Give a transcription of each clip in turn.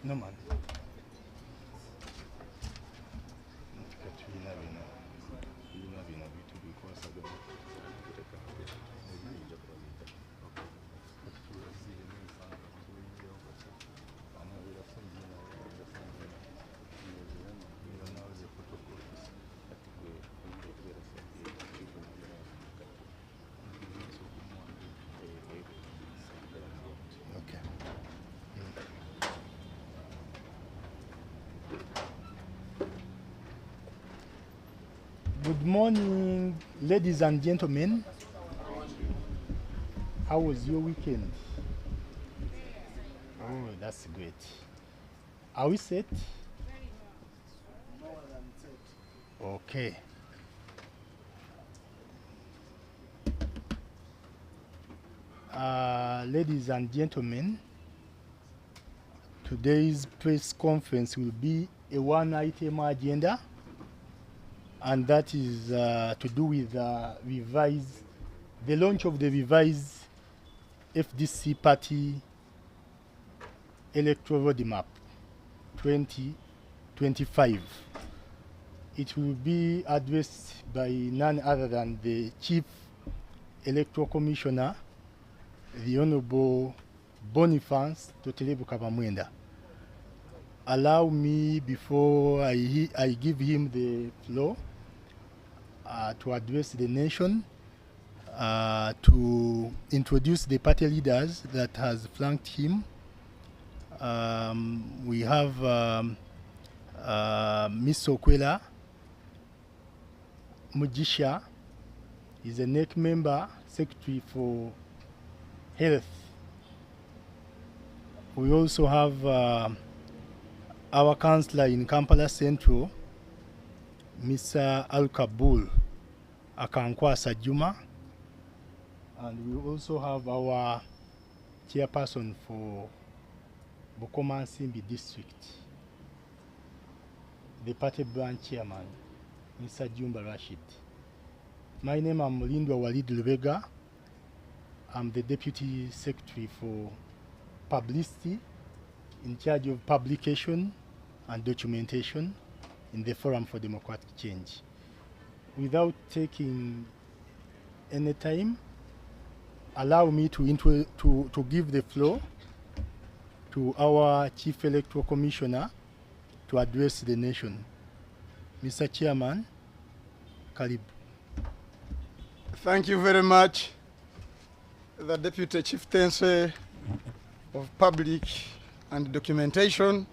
No man. Good morning, ladies and gentlemen. How was your weekend? Oh, that's great. Are we set? Okay. Ladies and gentlemen, today's press conference will be a one-item agenda, and that is to do with the launch of the revised FDC party electoral roadmap 2025. It will be addressed by none other than the Chief Electoral Commissioner, the Honorable Boniface Totelebo Kabamwenda. Allow me, before I give him the floor, to address the nation, to introduce the party leaders that has flanked him. We have Ms. Okwela Mujisha, is a NEC member, Secretary for Health. We also have our councillor in Kampala Central, Mr. Al-Kabul Akankwasa Juma, and we also have our chairperson for Bukoma Simbi District, the party branch chairman, Mr. Jumba Rashid. My name is Mulindwa Walid Lubega. I'm the Deputy Secretary for Publicity, in charge of publication and documentation in the Forum for Democratic Change. Without taking any time, allow me to give the floor to our Chief Electoral Commissioner to address the nation. Mr. Chairman, Kalib. Thank you very much, the Deputy Chieftaincy of Public and Documentation,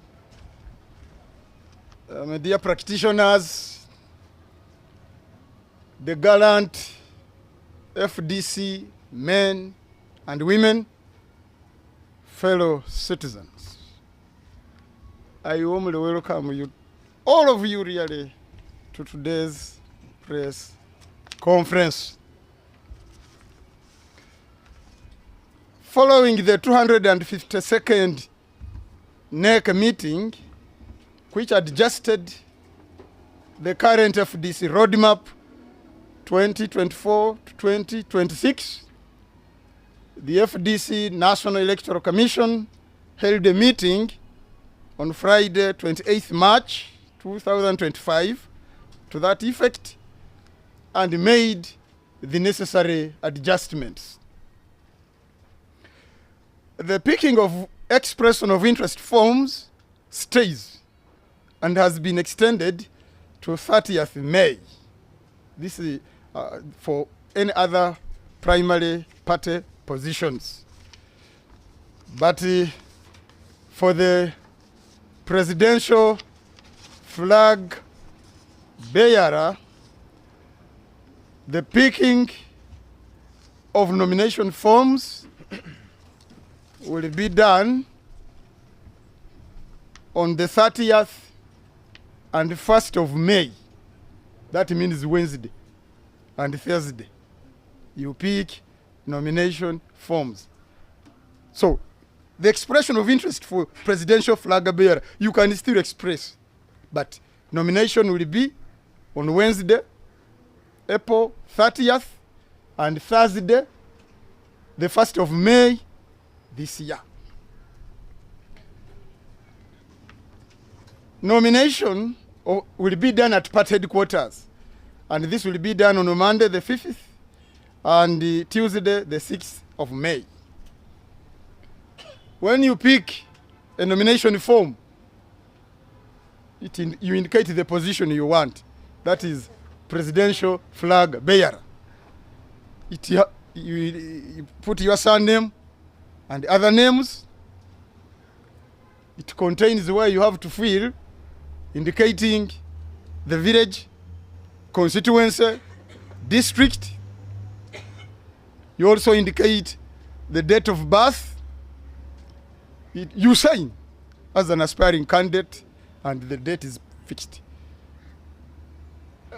media practitioners, the gallant FDC men and women, fellow citizens, I warmly welcome you, all of you really, to today's press conference. Following the 252nd NEC meeting, which adjusted the current FDC roadmap 2024 to 2026, the FDC National Electoral Commission held a meeting on Friday, 28th March 2025 to that effect and made the necessary adjustments. The picking of expression of interest forms stays and has been extended to 30th May. This is for any other primary party positions. But for the presidential flag bearer, the picking of nomination forms will be done on the 30th and 1st of May. That means Wednesday and Thursday. You pick nomination forms. So the expression of interest for presidential flag bearer, you can still express, but nomination will be on Wednesday, April 30th, and Thursday, the 1st of May this year. Nomination will be done at party headquarters, and this will be done on Monday the 5th and Tuesday the 6th of May. When you pick a nomination form, you indicate the position you want. That is presidential flag bearer. You put your surname and other names. It contains where you have to fill, indicating the village, constituency, district. You also indicate the date of birth. You sign as an aspiring candidate and the date is fixed.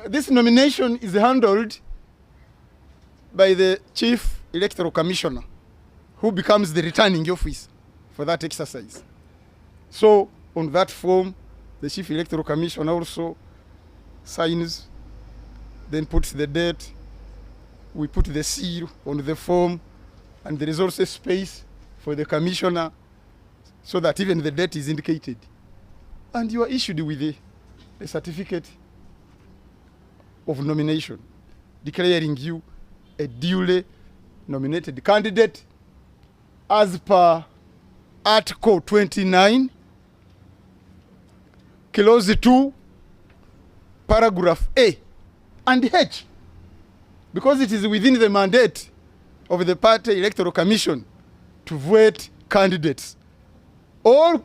This nomination is handled by the Chief Electoral Commissioner, who becomes the returning officer for that exercise. So on that form, the Chief Electoral Commissioner also signs, then puts the date, we put the seal on the form, and there is also space for the commissioner so that even the date is indicated. And you are issued with a certificate of nomination declaring you a duly nominated candidate as per Article 29, Clause 2, Paragraph A and H, because it is within the mandate of the Party Electoral Commission to vote candidates. All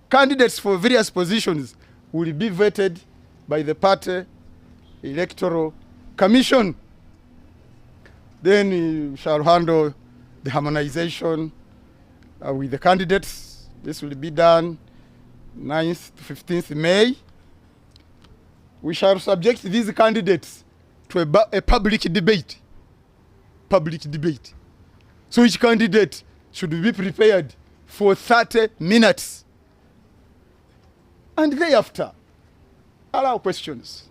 candidates for various positions will be vetted by the Party Electoral Commission. Then you shall handle the harmonization with the candidates. This will be done 9th to 15th May. We shall subject these candidates to a public debate. Public debate. So each candidate should be prepared for 30 minutes. And thereafter, allow questions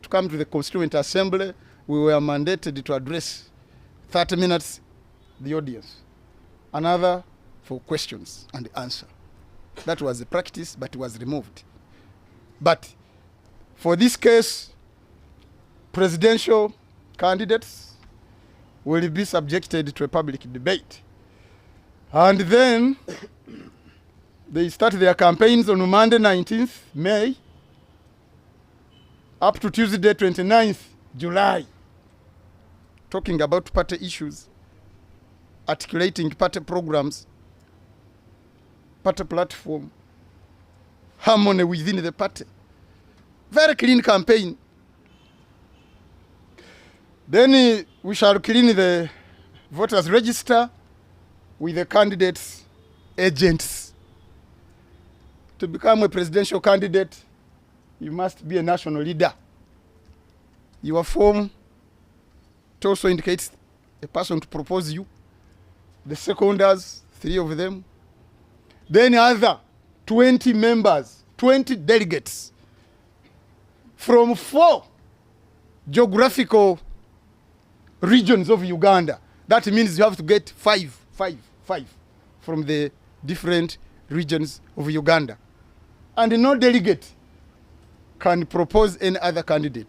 to come to the Constituent Assembly. We were mandated to address 30 minutes the audience. Another for questions and answer. That was the practice, but it was removed. But for this case, presidential candidates will be subjected to a public debate. And then they start their campaigns on Monday 19th May up to Tuesday 29th July, talking about party issues, articulating party programs, party platform, harmony within the party. Very clean campaign. Then we shall clean the voters register with the candidates' agents. To become a presidential candidate, you must be a national leader. Your form, it also indicates a person to propose you, the seconders, 3 of them, then other 20 members, 20 delegates from 4 geographical regions of Uganda. That means you have to get 5 from the different regions of Uganda. And no delegate can propose any other candidate.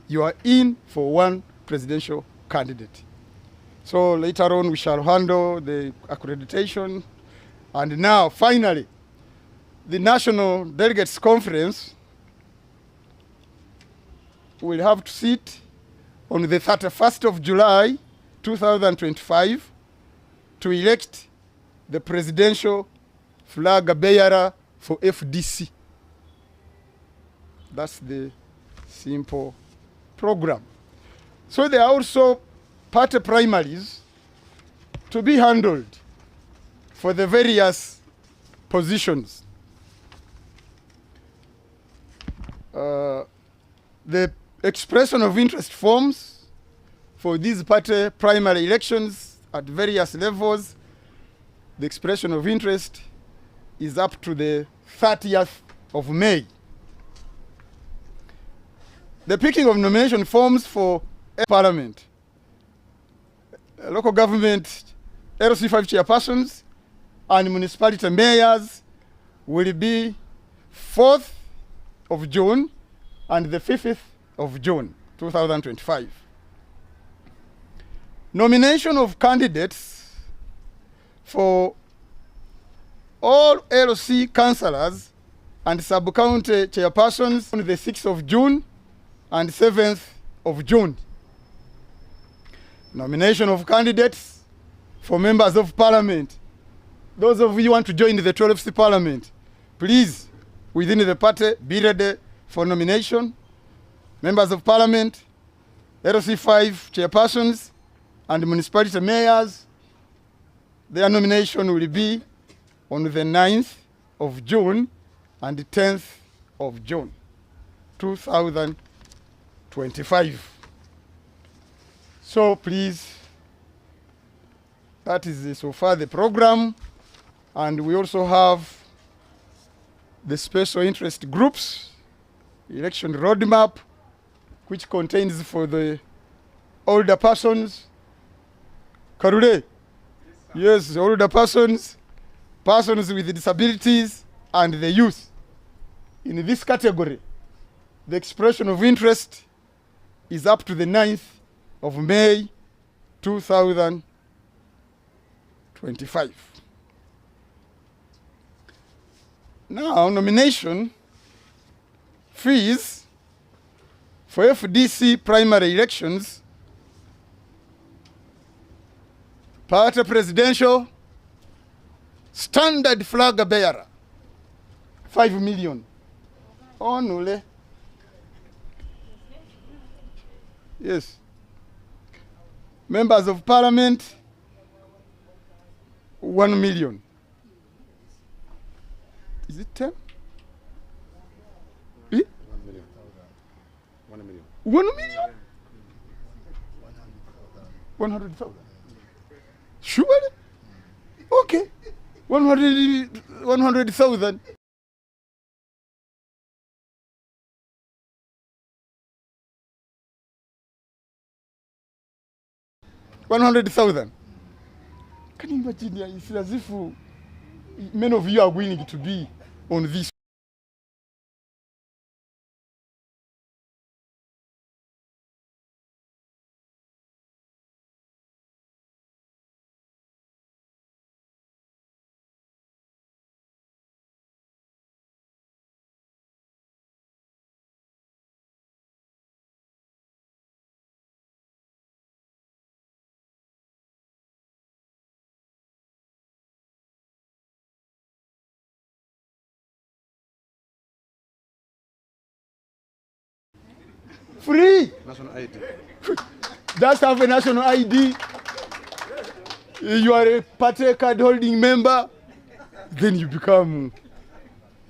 You are in for one presidential candidate. So later on we shall handle the accreditation. And now, finally, the National Delegates Conference will have to sit on the 31st of July, 2025, to elect the presidential flag bearer for FDC. That's the simple program. So there are also party primaries to be handled for the various positions. The expression of interest forms for these party primary elections at various levels, the expression of interest is up to the 30th of May. The picking of nomination forms for Parliament, local government, LC5 chairpersons, and municipality mayors will be 4th of June and the 5th of June, 2025. Nomination of candidates for all LC councillors and sub-county chairpersons on the 6th of June and 7th of June. Nomination of candidates for members of parliament. Those of you who want to join the 12th parliament, please, within the party, be ready for nomination. Members of parliament, LC5 chairpersons, and municipality mayors, their nomination will be on the 9th of June and the 10th of June, 2025. So please, that is so far the program. And we also have the special interest groups, election roadmap, which contains for the older persons. Karule? Yes, older persons, persons with disabilities, and the youth. In this category, the expression of interest is up to the 9th of May, 2025. Now, nomination fees for FDC primary elections, party presidential, standard flag bearer, 5 million. Oh, no. Yes. Members of parliament, 1 million. Is it 10? 1 million. 1 million. 1 million? 100,000. Surely? Okay. 100,000. $100,000. Can you imagine? It's as if many of you are willing to be on this. Free. National ID. Just have a national ID. You are a party card holding member. Then you become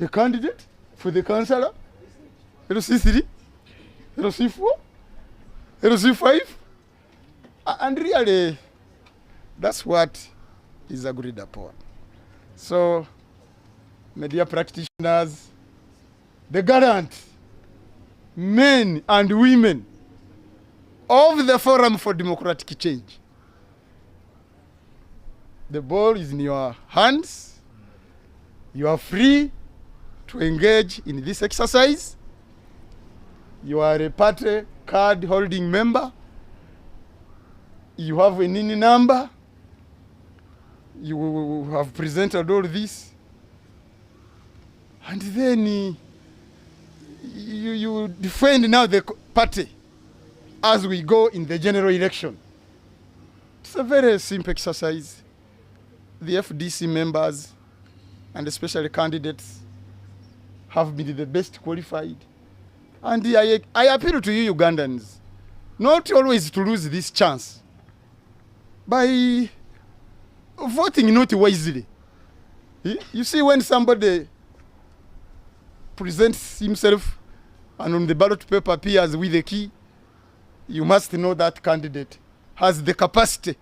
a candidate for the councillor. LC3, LC4, LC5. And really, that's what is agreed upon. So, media practitioners, the garant, men and women of the Forum for Democratic Change. The ball is in your hands. You are free to engage in this exercise. You are a party card holding member. You have a NIN number. You have presented all this. And then you defend now the party as we go in the general election. It's a very simple exercise. The FDC members and especially candidates have been the best qualified. And I appeal to you Ugandans not always to lose this chance by voting not wisely. You see, when somebody presents himself and on the ballot paper appears with a key, you must know that candidate has the capacity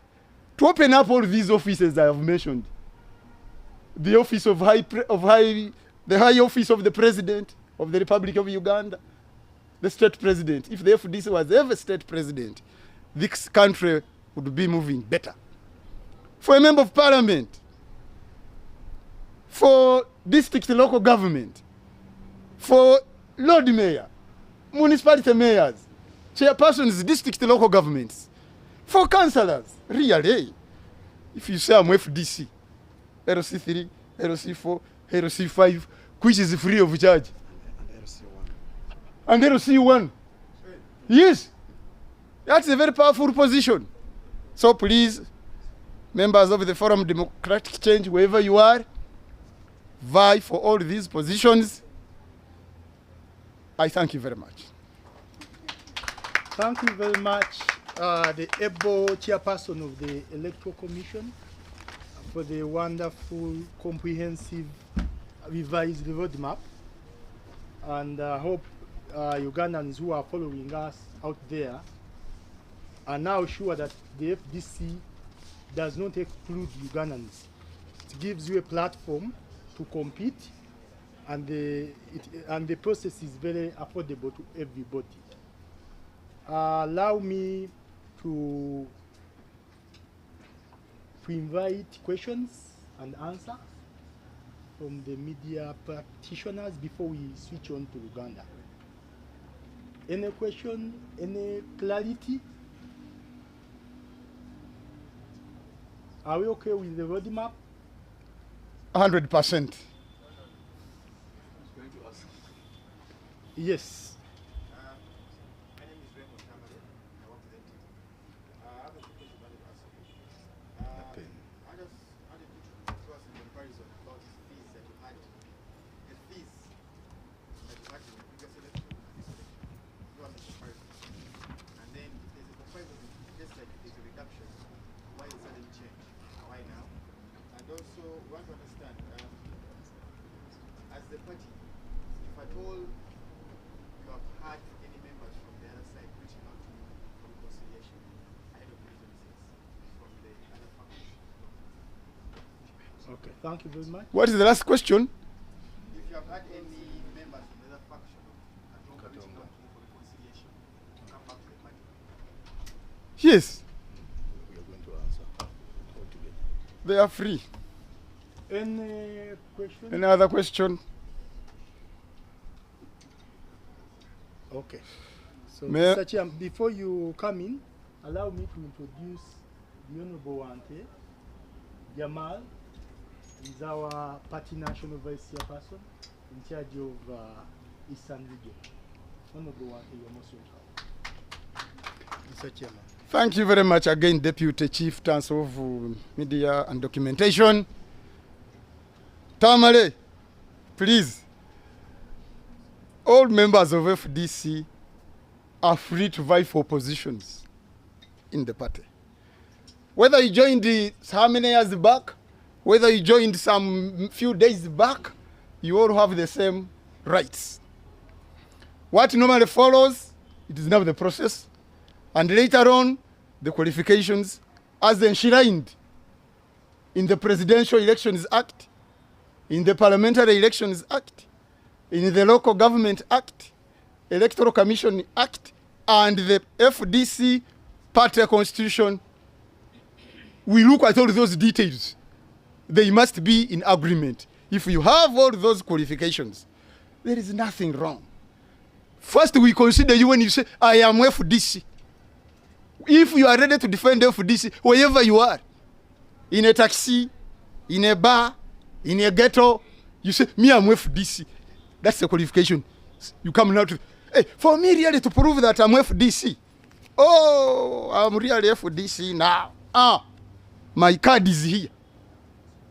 to open up all these offices I have mentioned. The office of the high office of the President of the Republic of Uganda, the state president. If the FDC was ever state president, this country would be moving better. For a member of parliament, for district local government, for Lord Mayor, municipality mayors, chairpersons, district local governments, for councillors, really, if you say I'm FDC, LC3, LC4, LC5, which is free of charge? And LC1. Yes, that's a very powerful position. So please, members of the Forum Democratic Change, wherever you are, vie for all these positions. I thank you very much. Thank you very much, the able chairperson of the Electoral Commission, for the wonderful, comprehensive, revised roadmap. And I hope Ugandans who are following us out there are now sure that the FDC does not exclude Ugandans. It gives you a platform to compete, and the process is very affordable to everybody. Allow me to invite questions and answers from the media practitioners before we switch on to Uganda. Any question, any clarity? Are we okay with the roadmap? 100%. Yes. Okay, thank you very much. What is the last question? If you have had any members from the other faction reaching out to you for reconciliation to come back to the party? Yes, We are going to answer altogether. they are free. Any question? Any other question? Okay. So, May Mr. Chair, before you come in, allow me to introduce the Honorable Wante Jamal. Is our party national vice chairperson in charge of Eastern Region. Honorable Wante, you're most welcome. Mr. Chairman. Thank you very much again, Deputy Chief Counsel of Media and Documentation. Tamale, please. All members of FDC are free to vie for positions. in the party. Whether you joined how many years back, whether you joined some few days back, you all have the same rights. What normally follows, it is now the process, and later on, the qualifications as enshrined in the Presidential Elections Act, in the Parliamentary Elections Act, in the Local Government Act, Electoral Commission Act, and the FDC Party Constitution. We look at all those details. They must be in agreement. If you have all those qualifications, there is nothing wrong. First, we consider you when you say, I am FDC. If you are ready to defend FDC, wherever you are, in a taxi, in a bar, in a ghetto, you say, me, I'm FDC. That's the qualification. You come now to, hey, for me really to prove that I'm FDC. Oh, I'm really FDC now. My card is here.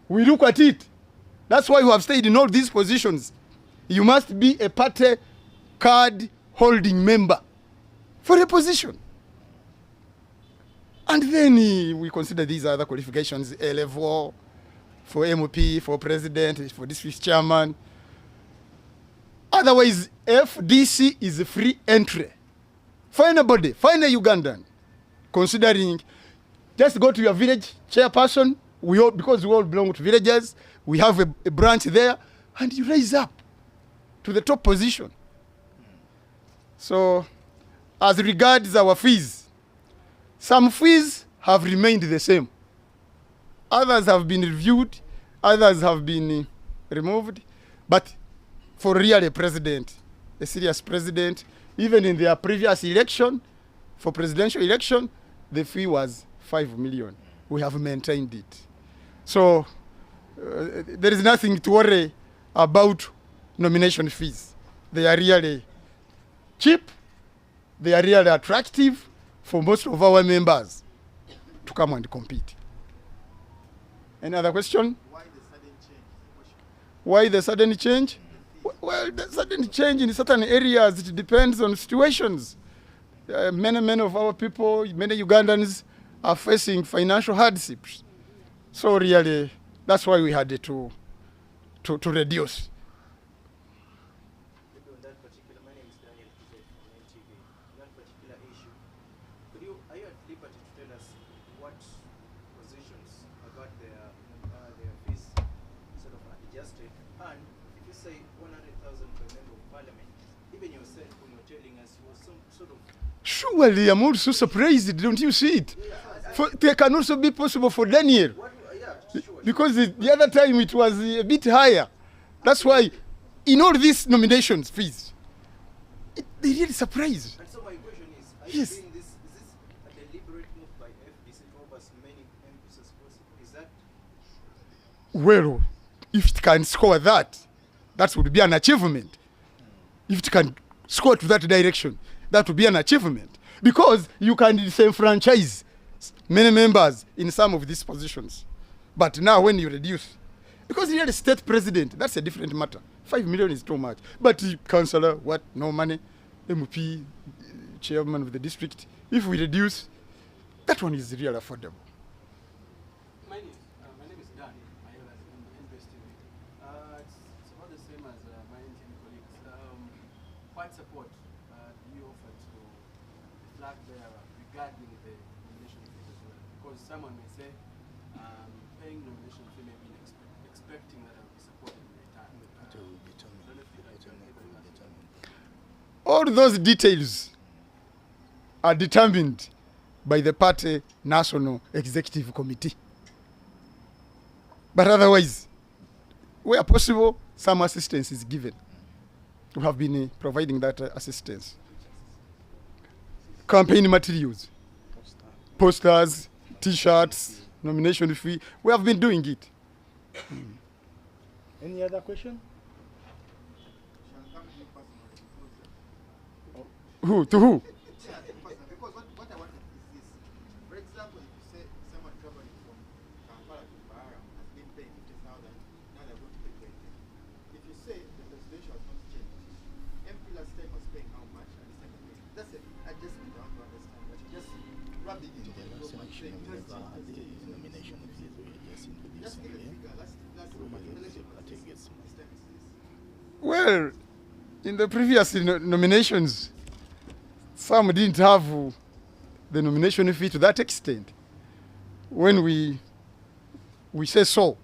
We look at it. That's why you have stayed in all these positions. You must be a party card holding member for a position. And then we consider these other qualifications, A level for MP, for president, for district chairman. Otherwise, FDC is a free entry. For anybody, find a Ugandan, considering, just go to your village chairperson, because we all belong to villages, we have a branch there, and you raise up to the top position. So, as regards our fees, some fees have remained the same. Others have been reviewed, others have been removed. But for really a president, a serious president, even in their previous election, for presidential election, the fee was 5 million. We have maintained it. So there is nothing to worry about nomination fees. They are really cheap. They are really attractive for most of our members to come and compete. Any other question? Why the sudden change? Why the sudden change? Well, the sudden change in certain areas, it depends on situations. Many of our people, many Ugandans are facing financial hardships. So really, that's why we had to reduce. Maybe on that particular, my name is Daniel Kizet from NTV. On that particular issue, are you at liberty to tell us what positions got their fees sort of adjusted? And if you say 100,000 per member of parliament, even yourself when you're telling us you were some sort of... Surely, I'm also surprised, don't you see it? They can also be possible for Daniel. Because the other time it was a bit higher. That's why in all these nominations fees, they really surprised. And so my question is, are Yes. you doing this, is this a deliberate move by FDC to offer as many MPs as possible? Is that... Well, if it can score that, that would be an achievement. If it can score to that direction, that would be an achievement. Because you can disenfranchise many members in some of these positions. But now when you reduce, because you're the state president, that's a different matter. 5 million is too much. But councillor, what, no money, MP, chairman of the district, if we reduce, that one is really affordable. My name is Dan. I am at NBS TV. It's about the same as my NTV colleagues. What support do you offer to the flag bearer regarding the nomination fees as well? Because someone may say, paying nomination fee may be expecting that I'll be supported in return. All those details are determined by the party National Executive Committee. But otherwise, where possible, some assistance is given. We have been providing that assistance. Campaign materials, posters, T-shirts, nomination fee. We have been doing it. Any other question? Shall come to you personally because Who? To who? because what I wanted is this. For example, if you say someone traveling from Kampala to Bahara has been paying 50,000, now they're going to pay 20. If you say the presidential has not changed, MP last time was paying how much and this time is paying. That's an adjustment I want to understand. But you just wrap In the selection, we never had the nomination fees. We were just introducing them to make the party gets money. Well, in the previous nominations, some didn't have the nomination fee to that extent. When we say so,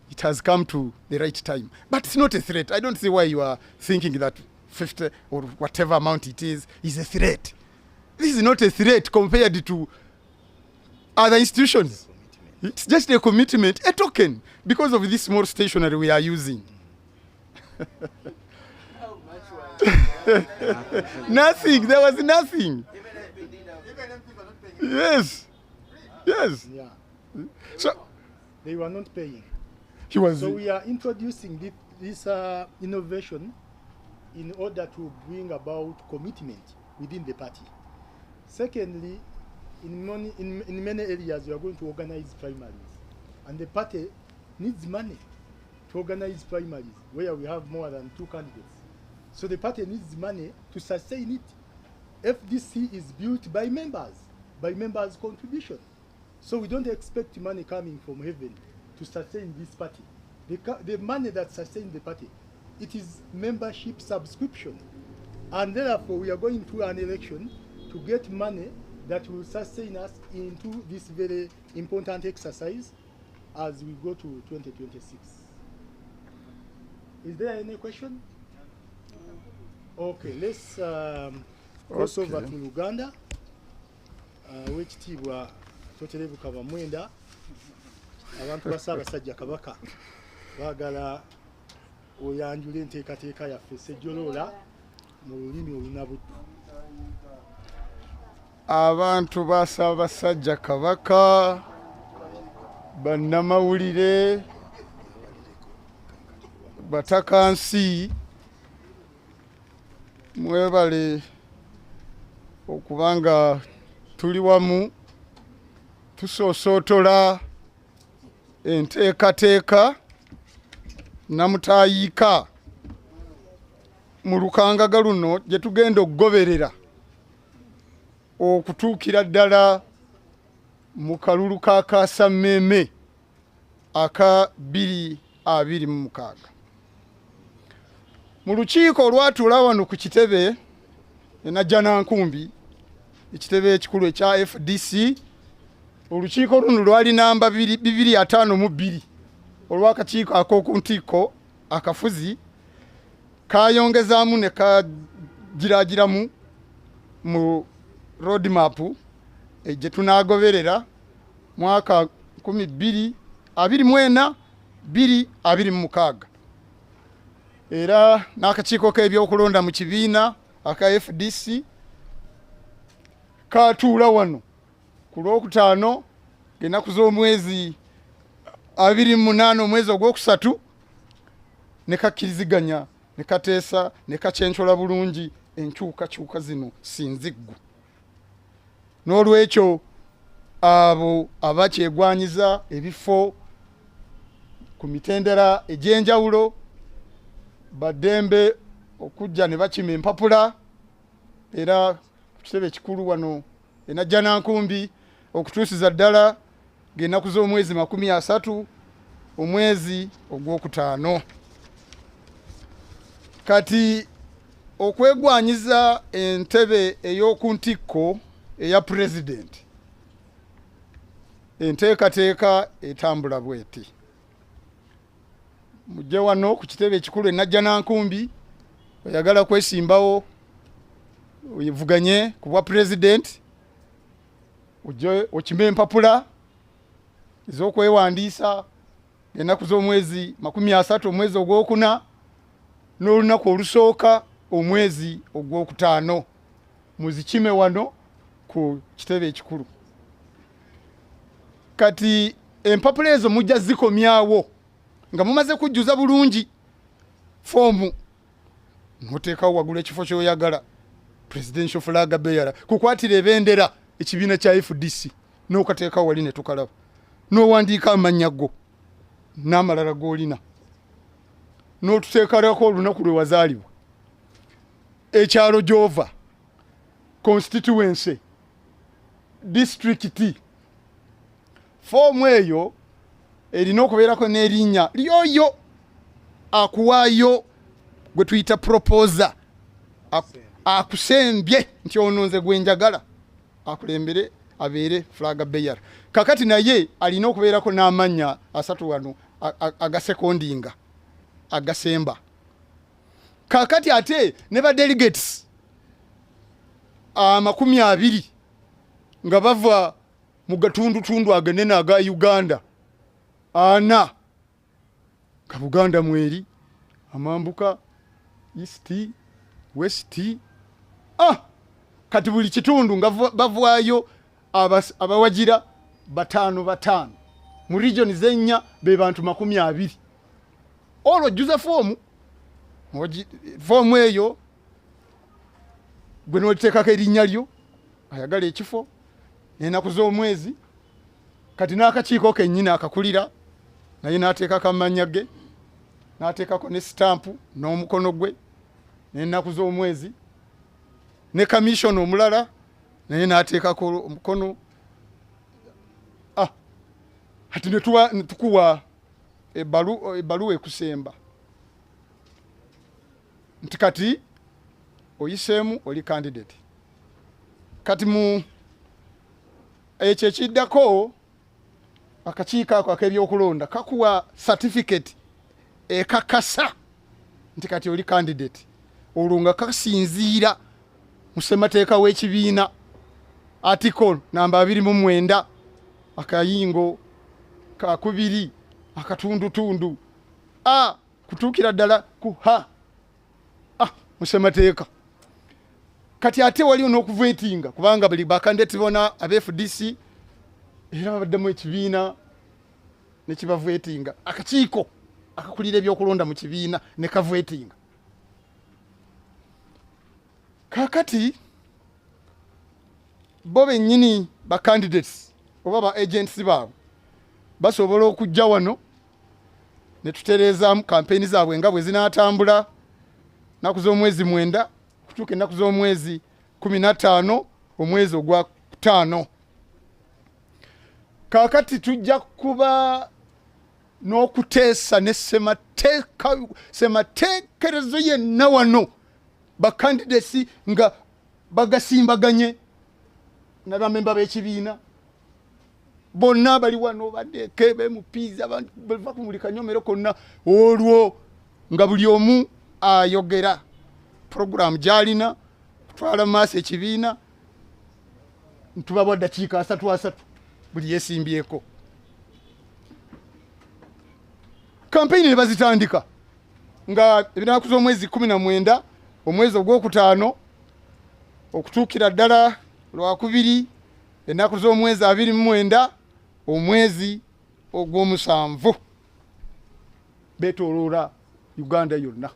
it has come to the right time. But it's not a threat. I don't see why you are thinking that 50 or whatever amount it is a threat. This is not a threat compared to other institutions. It's just a commitment, a token, because of this small stationery we are using. How much was Nothing. There was nothing. Yes. Yes. Yeah, So they were not paying. he was. So we are introducing this innovation in order to bring about commitment within the party. Secondly, in many areas, we are going to organize primaries, and the party needs money to organize primaries where we have more than 2 candidates. So the party needs money to sustain it. FDC is built by members' contribution. So we don't expect money coming from heaven to sustain this party. The money that sustains the party, it is membership subscription. And therefore, we are going to an election to get money that will sustain us into this very important exercise as we go to 2026. Is there any question? Okay, let's cross over to Uganda. Wekitiibwa Toterebuka Bamwenda, abantu ba Ssaabasajja Kabaka baagala oyanjula enteekateeka yaffe Ssejjoloola mu lulimi olunabuddu. Abantu ba Ssaabasajja Kabaka, bannamawulire, batakansi, mwebale okubanga tuli wamu tusosootola enteekateeka namutayiika mu lukangaga luno gye tugenda okugoberera okutuukira ddala mu kalulu ka Kaasammeeme aka 2026. Mu lukiiko olwatuula wano ku kitebe e Najjanakumbi, ekitebe ekikulu ekya FDC, olukiiko luno lwali namba 252 olw'akakiiko ak'okuntikko akafuzi kayongezaamu ne kagiraagiramu mu roadmap gye tunaagoberera mwaka 2024-2026. Era n'akakiiko k'ebyokulonda mu kibiina aka FDC katuula wano ku Lwokutaano ng'ennaku z'omwezi 28 omwezi ogwokusatu ne kakkiriziganya ne kateesa ne kakyenkyola bulungi enkyukakyuka zino sinziggu. N'olwekyo abo abakyegwanyiza ebifo ku mitendera egy'enjawulo baddembe okujja ne bakima empapula, era kitebe kikulu wano e Najjanakumbi okutuusiza ddala ng'ennaku z'omwezi 30 omwezi ogwokutaano. Kati okwegwanyiza entebe ey'okuntikko eya pulezidenti, enteekateeka etambula bweti. Mujje wano ku kitebe ekikulu e Najjanakumbi, oyagala kwesimbawo oyivuganye ku bwa pulezidenti, ojje okime empapula ez'okwewandiisa ennaku z'omwezi 30 omwezi ogwokuna n'olunaku olusooka omwezi ogwokutaano. Muzikime wano ku kitebe ekikulu. Kati empapula ezo mujja zikomyawo nga mumaze kujjuza bulungi foomu, n'oteekawo waggulu ekifo ky'oyagala, presidential flag bearer, kukwatira ebendera ekibiina kya FDC, n'okateekawo wali ne tukalaba, n'owandiika amannya go n'amalala g'olina, n'otuteekalako olunaku lwe wazaalibwa, ekyalo gy'ova, constituency, district form eyo erina okubeerako n'erinnya lyoyo akuwaayo gwe tuyita proposer akusembye nti ono nze gwe njagala akulembere abeere flag bearer. Kakati naye alina okubeerako n'amannya asatu wano agasekondinga agasemba. Kakati ate ne ba delegates 20 nga bava mu gatundu aganene aga Uganda ana ka Buganda mweri amambuka east west kati buli kitundu nga bavwayo abawagira 5 mu region zenya be bantu 20 olwo juza form eyo gwe n'oteekako erinnya lyo ayagala ekifo n'ennaku z'omwezi kati n'akakiiko kennyini akakulira naye n'ateekako amannya ge n'ateekako ne stampu n'omukono gwe n'ennaku z'omwezi ne commission omulala naye n'ateekako omukono. Hati netukuwa ebbaluwa ekusemba nti kati oyiseemu oli candidate. Kati mu ekyo ekiddako akakiiko ako ak'ebyokulonda kakuwa certificate ekakasa nti kati oli candidate. Olwo nga kasinziira mu ssemateeka w'ekibiina article namba 29 akayingo ka 2 akatundutundu kutuukira ddala ku mu ssemateeka. Kati ate waliwo n'okuvetinga kubanga buli bakandidate bona aba FDC era babaddemu ekibiina ne kibavetinga. Akakiiko akakulira ebyokulonda mu kibiina ne kavetinga. Kakati bo bennyini ba candidates oba ba agents baabwe basobola okujja wano ne tutereezaamu kampeyini zaabwe nga bwe zinaatambula naku z'omwezi 9 kutuuka ennaku z'omwezi 15 omwezi ogwa 5. Kakati tujja kuba n'okuteesa ne semateekerezo yenna wano bacandidates nga bagasimbaganye n'abamemba b'ekibiina bonna bali wano baddeeke bemupiiza bava ku buli kanyomero konna. Olwo nga buli omu ayogera program gy'alina kutwala maaso ekibiina ntubawa ddakiika 3 buli yeesimbyeko. Kampeyini ne bazitandika nga ebinaku z'omwezi 19 omwezi ogw'okutaano okutuukira ddala Lwakubiri ennaku z'omwezi 29 omwezi ogw'omusanvu beetooloola Uganda yonna.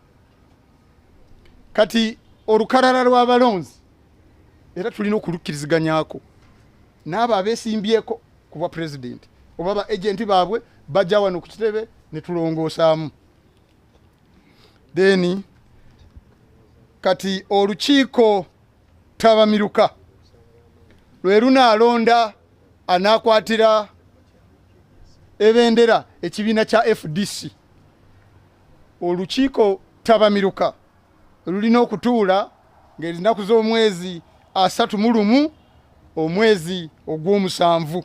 Kati olukalala lw'abalonzi era tulina okulukkiriziganyako n'abo abeesimbyeko ku bwa president oba ba agenti baabwe bajja wano ku kitebe ne tulongoosaamu. Then kati olukiiko tabamiruka lwe lunaalonda anaakwatira ebendera ekibiina kya FDC. Olukiiko tabamiruka lulina okutuula ng'ennaku z'omwezi 31 omwezi ogw'omusanvu.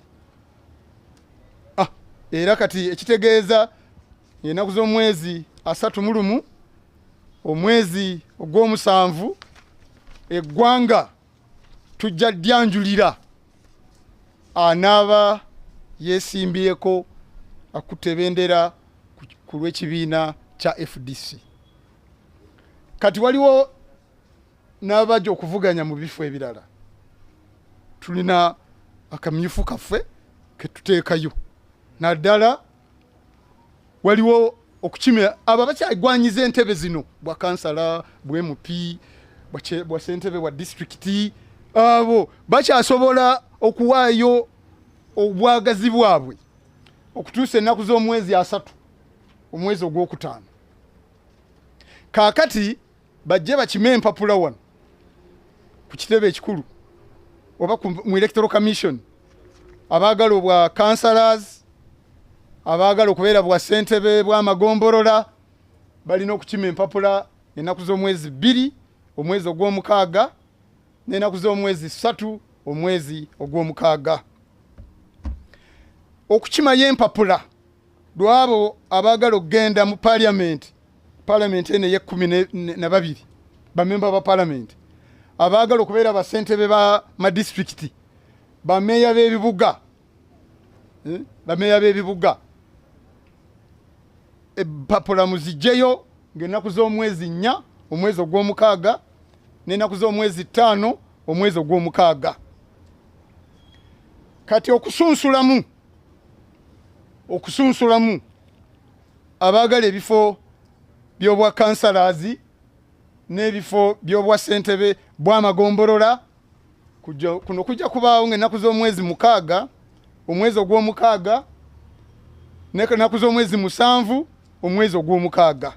Era kati ekitegeeza ennaku z'omwezi 31 omwezi ogw'omusanvu eggwanga tujja ddyanjulira anaaba yeesimbyeko akutte ebendera ku lw'ekibiina kya FDC. Kati waliwo n'abajja okuvuganya mu bifo ebirala. Tulina akamyufu kaffe ke tuteekayo naddala waliwo okukimya abo bakyagwanyiza entebe zino bwa kansala bwa MP bwa ssentebe wa district abo bakyasobola okuwaayo obwagazi bwabwe okutuusa ennaku z'omwezi 3 omwezi ogw'okutaano. Kaakati bajje bakime empapula wano ku kitebe ekikulu oba mu Electoral Commission abaagala obwa councillors abaagala okubeera bwa ssentebe bw'amagombolola balina okukima empapula ennaku z'omwezi 2 omwezi ogw'omukaaga n'ennaku z'omwezi 3 omwezi ogw'omukaaga. Okukimayo empapula lwabo abaagala okugenda mu parliament eno ey'e12 bamemba ba parliament abaagala okubeera bassentebe ba madistricti bameeya b'ebibuga empapula muzijjeyo ng'ennaku z'omwezi 4 omwezi ogw'omukaaga n'ennaku z'omwezi 5 omwezi ogw'omukaaga. Kati okusunsulamu abaagala ebifo by'obwa councillors n'ebifo by'obwa ssentebe bw'amagombolola kuno kujja kubaawo ng'ennaku z'omwezi 6 omwezi ogw'omukaaga n'ennaku z'omwezi 7 omwezi ogw'omukaaga.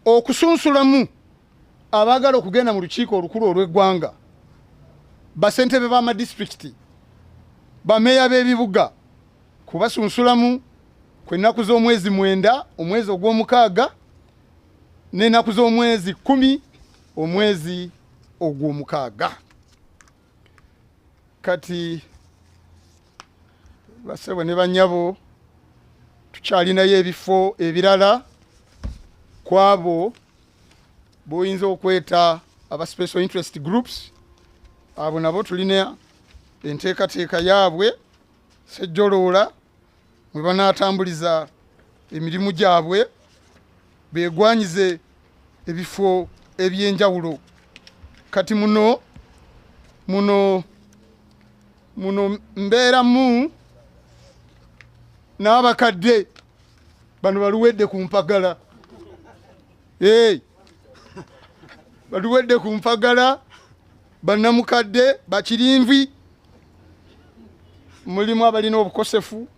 Okusunsulamu abaagala okugenda mu lukiiko olukulu olw'eggwanga bassentebe b'amadistricti bameeya b'ebibuga kubasunsulamu kw'ennaku z'omwezi 9 omwezi ogw'omukaaga n'ennaku z'omwezi 10 omwezi ogw'omukaaga. Kati basebwe ne bannyabo tukyalinayo ebifo ebirala kwabo boyinza okweta aba special interest groups. Abo nabo tulina enteekateeka yaabwe sejjoloola mwe banaatambuliza emirimu gyabwe beegwanyize ebifo eby'enjawulo. Kati muno mbeeramu n'abakadde bano baluwedde ku mpagala. Baluwedde ku mpagala bannamukadde bakirinvi, mulimu abalina obukosefu,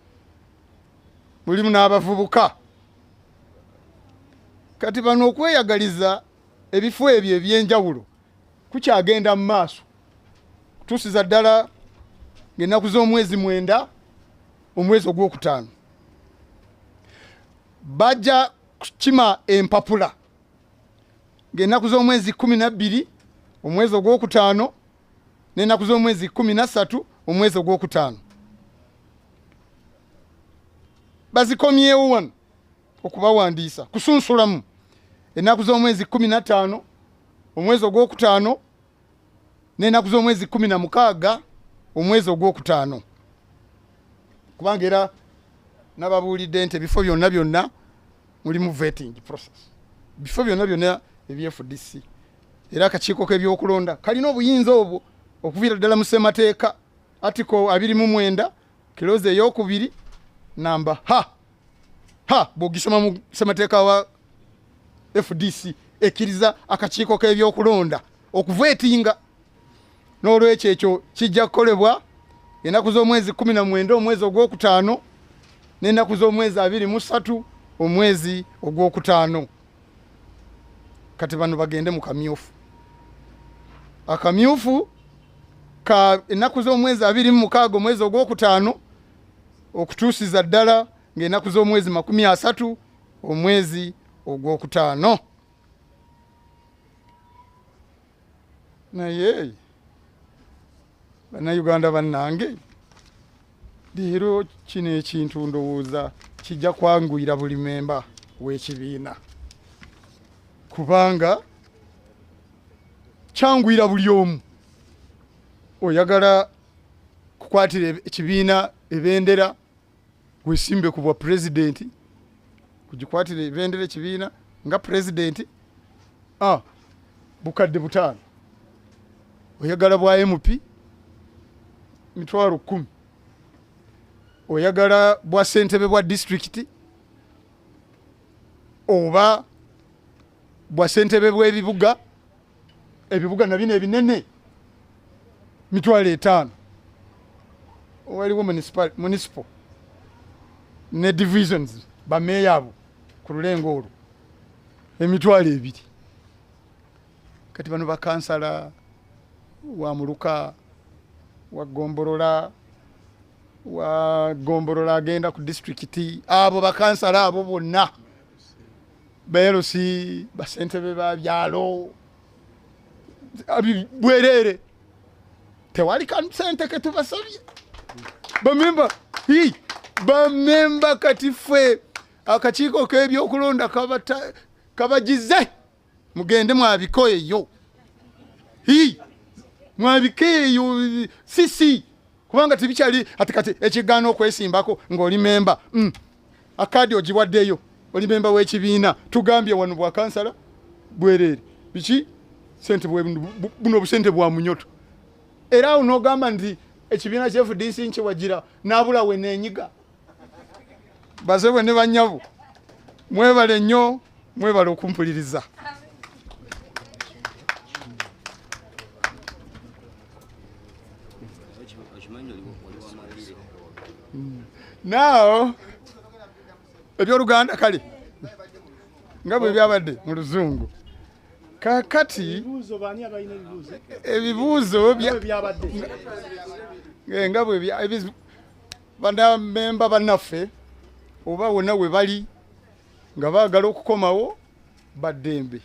mulimu n'abavubuka. Kati bano okweyagaliza ebifo ebyo eby'enjawulo kukyagenda mu maaso kutuusiza ddala ng'ennaku z'omwezi 9 omwezi ogw'okutaano bajja kukima empapula ng'ennaku z'omwezi 12 omwezi ogw'okutaano n'ennaku z'omwezi 13 omwezi ogw'okutaano. Bazikomyewo wano okubawandiisa kusunsulamu ennaku z'omwezi 15 omwezi ogw'okutaano n'ennaku z'omwezi 16 omwezi ogw'okutaano. Kubanga era nababuulidde nti ebifo byonna mulimu vetting process, bifo byonna ebya FDC era akakiiko k'ebyokulonda kalina obuyinza obwo okuviira ddala mu ssemateeka article 29 kiloze ey'okubiri namba bw'ogisoma mu ssemateeka wa FDC ekkiriza akakiiko k'ebyokulonda okuvetinga. N'olwekyo ekyo kijja kukolebwa ennaku z'omwezi 19 omwezi ogw'okutaano n'ennaku z'omwezi 23 omwezi ogw'okutaano. Kati bano bagende mu kamyufu. Akamyufu ka ennaku z'omwezi 26 omwezi ogw'okutaano okutuusiza ddala ng'ennaku z'omwezi 30 omwezi ogw'okutaano. Naye bannayuganda bannange, leero kino ekintu ndowooza kijja kwanguyira buli memba w'ekibiina, kubanga kyanguyira buli omu. Oyagala kukwatira ekibiina ebendera weesimbe ku bwa pulezidenti, kugikwatira ebendera ekibiina nga pulezidenti bukadde 5. Oyagala bwa MP 10,000. Oyagala bwa ssentebe bwa district oba bwa ssentebe bw'ebibuga, ebibuga na bino ebinene 5,000. Waliwo municipal ne divisions bameeya abo ku lulengo olwo 2,000. Kati bano bakansala wa Muluka, wa Gomborola agenda ku district, abo bakansala abo bonna beerusi basentebe ba byalo bwerere tewali kansente ke tubasabye bamemba kati ffe akakiiko k'ebyokulonda kabagize mugende mwabikoeyo mwabikeeyo sisi kubanga tibikyali atikati ekigaana okwesimbako ng'oli memba akadi ogiwaddeyo oli memba w'ekibiina tugambye wano bwa kansala bwerere biki sente buno obusente bwa munyoto era awo n'ogamba nti ekibiina kya FDC nkiwagira n'abula we neenyiga bazebwe ne banyabo mwebale nnyo mwebale okumpuliriza. Now ebyoluganda kale nga bwe byabadde mu luzungu kakati ebibuuzo nga bwe banamemba bannaffe oba wonna we bali nga baagala okukomawo baddembe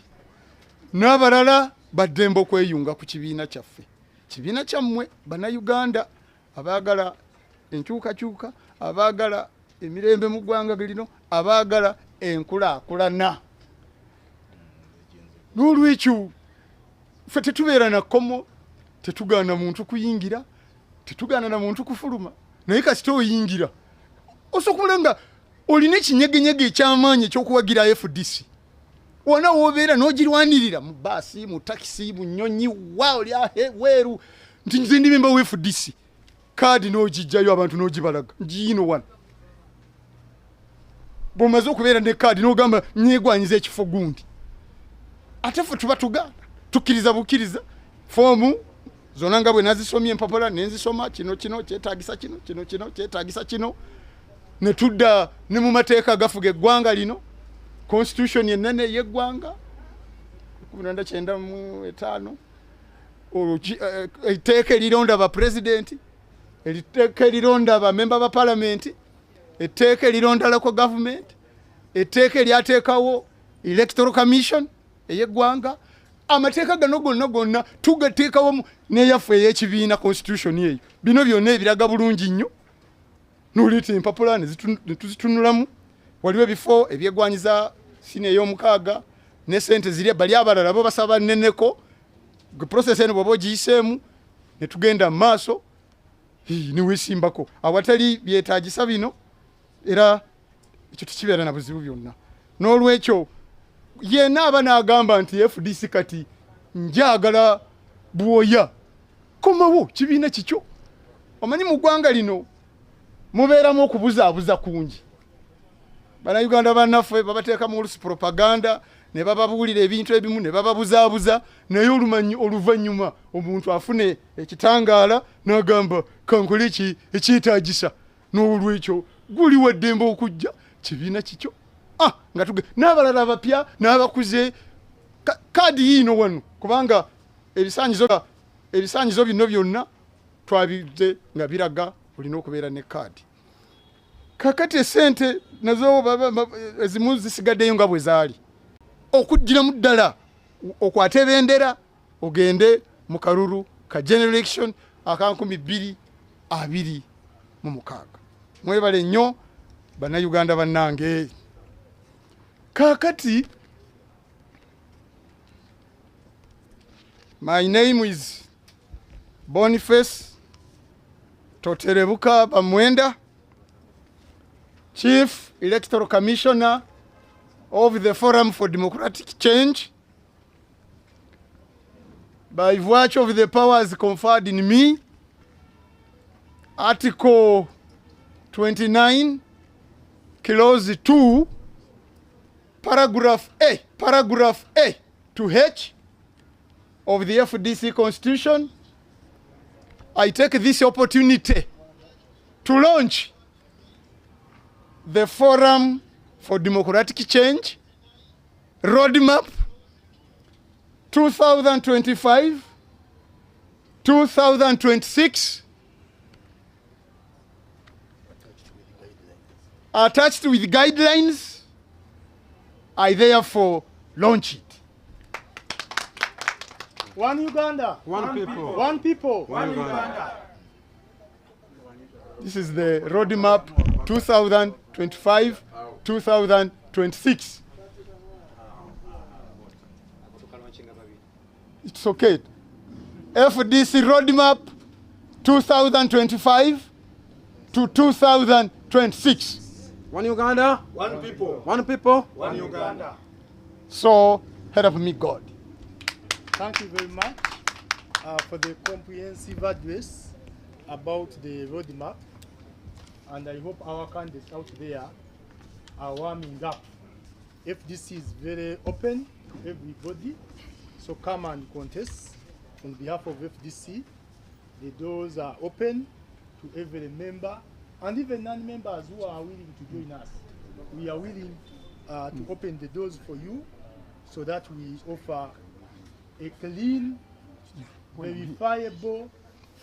n'abalala baddembe okweyunga ku kibiina kyaffe. Kibiina kyammwe bannayuganda abaagala enkyukakyuka, abaagala emirembe mu ggwanga lino, abaagala enkulaakulana. N'olwekyo ffe tetubeera na kkomo, tetugaana muntu kuyingira, tetugaana na muntu kufuluma, naye kasita oyingira osobola nga olina ekinyegenyege eky'amaanyi ekyokuwagira FDC wona woobeera n'ogirwanirira mu baasi, mu takisi, mu nnyonyi, oli weeru nti nze ndi memba wa FDC, kaadi n'ogijjayo abantu n'ogibalaga ngiino wano. Bw'omaze okubeera ne kaadi n'ogamba nyegwanyiza ekifo gundi, ate ffe tuba tugaana tukkiriza bukkiriza foomu zonna nga bwe nazisomye empapula nenzisoma, kino kyetaagisa kino kyetaagisa kino, ne tudda ne mu mateeka gafuga eggwanga lino, constitution ennene y'eggwanga 1995 etteeka erironda aba president, etteeka erironda aba member ba parliament, etteeka erironda local government, etteeka eryateekawo Electoral Commission ey'eggwanga. Amateeka gano gonna tugateekawo n'eyaffe ey'ekibiina constitution eyo. Bino byonna ebiraga bulungi nnyo. N'oleta empapula ne tuzitunulamu. Waliwo ebifo ebyegwanyiza sine ey'omukaaga ne sente ziri bali abalala bo basaba nneneko. Process eno bw'oba ogiyiseemu ne tugenda mu maaso ne weesimbako awatali byetaagisa bino, era ekyo tekibeera na buzibu byonna. N'olwekyo yenna aba n'agamba nti FDC kati njagala bwoya komawo kibiina kikyo. Omanyi mu ggwanga lino mubeeramu okubuzaabuza kungi. Bannayuganda bannaffe babateeka mu olusi propaganda ne bababuulira ebintu ebimu ne bababuzaabuza, naye oluvannyuma omuntu afune ekitangaala n'agamba kankole ekyetaagisa. N'olwekyo guli wa ddembe okujja kibiina kikyo. Nga n'abalala abapya n'abakuze kaadi yiino wano, kubanga ebisaanyizo bino byonna twabize nga biraga olina okubeera ne kaadi. Kakati esente nazo ezimu zisigaddeyo nga bwe zaali. Okuggiramu ddala okwate ebendera ogende mu kalulu ka general election aka 2026. Mwebale nnyo bannayuganda bannange. Kakati, my name is Boniface Toterebuka Bamwenda, Chief Electoral Commissioner of the Forum for Democratic Change. By virtue of the powers conferred in me, Article 29, Clause 2, Paragraph A to H of the FDC Constitution, I take this opportunity to launch the Forum for Democratic Change Roadmap 2025 2026, attached with guidelines, I therefore launch it. One Uganda. One people. One people. One Uganda. This is the roadmap 2025-2026. It's okay. FDC roadmap 2025 to 2026. One Uganda. One people. One people. One Uganda. So help me God. Thank you very much for the comprehensive address about the roadmap. And I hope our candidates out there are warming up. FDC is very open to everybody. So come and contest on behalf of FDC. The doors are open to every member and even non-members who are willing to join us. We are willing to open the doors for you so that we offer a clean, verifiable,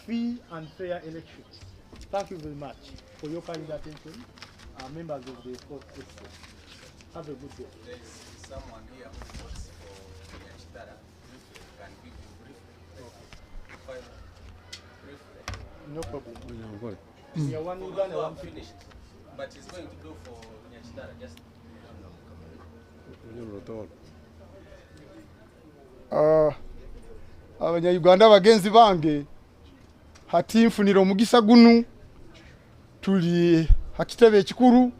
free and fair election. Thank you very much for your kind attention, members of the court. Have a good day. There is someone here who votes for Nyachitara. Can give you briefly? No problem. Good. We are one Uganda, You one are people. finished, but he's going to do for Nyachitara. Just Abanyayuganda bagenzi bange hati nfunira omugisa gunu tuli hakitebe ekikuru